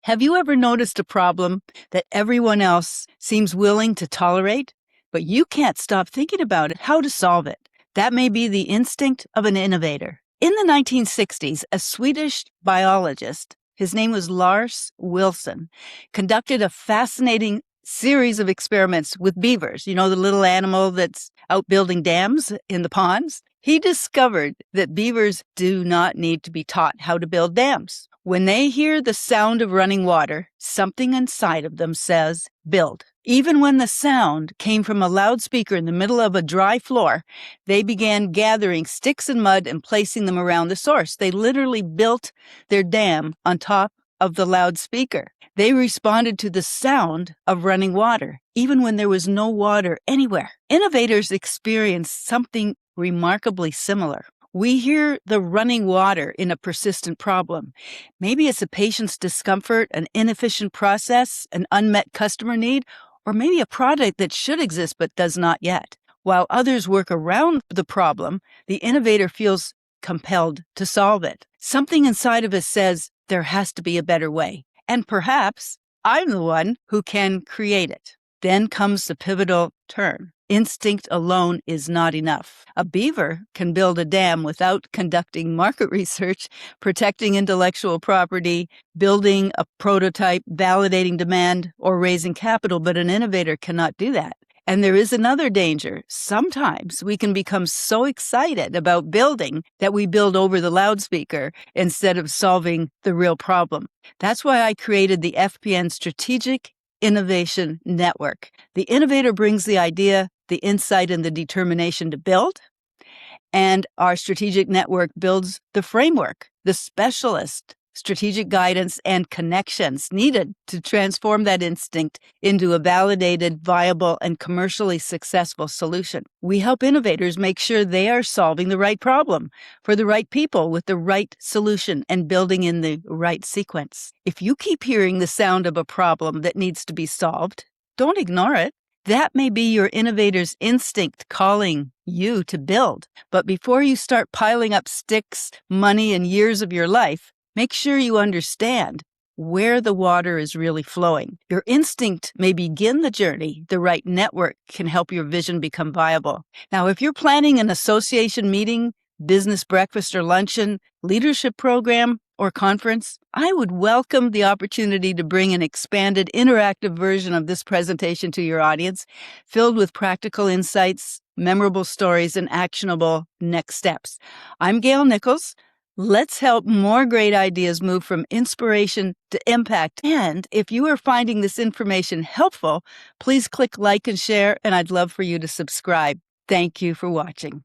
Have you ever noticed a problem that everyone else seems willing to tolerate, but you can't stop thinking about it, how to solve it? That may be the instinct of an innovator. In the 1960s, a Swedish biologist, his name was Lars Wilsson, conducted a fascinating series of experiments with beavers, the little animal that's out building dams in the ponds. He discovered that beavers do not need to be taught how to build dams. When they hear the sound of running water, something inside of them says, build. Even when the sound came from a loudspeaker in the middle of a dry floor, they began gathering sticks and mud and placing them around the source. They literally built their dam on top of the loudspeaker. They responded to the sound of running water, even when there was no water anywhere. Innovators experienced something remarkably similar. We hear the running water in a persistent problem. Maybe it's a patient's discomfort, an inefficient process, an unmet customer need, or maybe a product that should exist but does not yet. While others work around the problem, the innovator feels compelled to solve it. Something inside of us says there has to be a better way. And perhaps I'm the one who can create it. Then comes the pivotal turn. Instinct alone is not enough. A beaver can build a dam without conducting market research, protecting intellectual property, building a prototype, validating demand, or raising capital, but an innovator cannot do that. And there is another danger. Sometimes we can become so excited about building that we build over the loudspeaker instead of solving the real problem. That's why I created the FPN Strategic Innovation Network. The innovator brings the idea, the insight, and the determination to build. And our strategic network builds the framework, the specialist, strategic guidance, and connections needed to transform that instinct into a validated, viable, and commercially successful solution. We help innovators make sure they are solving the right problem for the right people with the right solution and building in the right sequence. If you keep hearing the sound of a problem that needs to be solved, don't ignore it. That may be your innovator's instinct calling you to build. But before you start piling up sticks, money, and years of your life, make sure you understand where the water is really flowing. Your instinct may begin the journey. The right network can help your vision become viable. Now, if you're planning an association meeting, business breakfast or luncheon, leadership program, or conference, I would welcome the opportunity to bring an expanded, interactive version of this presentation to your audience, filled with practical insights, memorable stories, and actionable next steps. I'm Gail Nichols. Let's help more great ideas move from inspiration to impact. And if you are finding this information helpful, please click like and share, and I'd love for you to subscribe. Thank you for watching.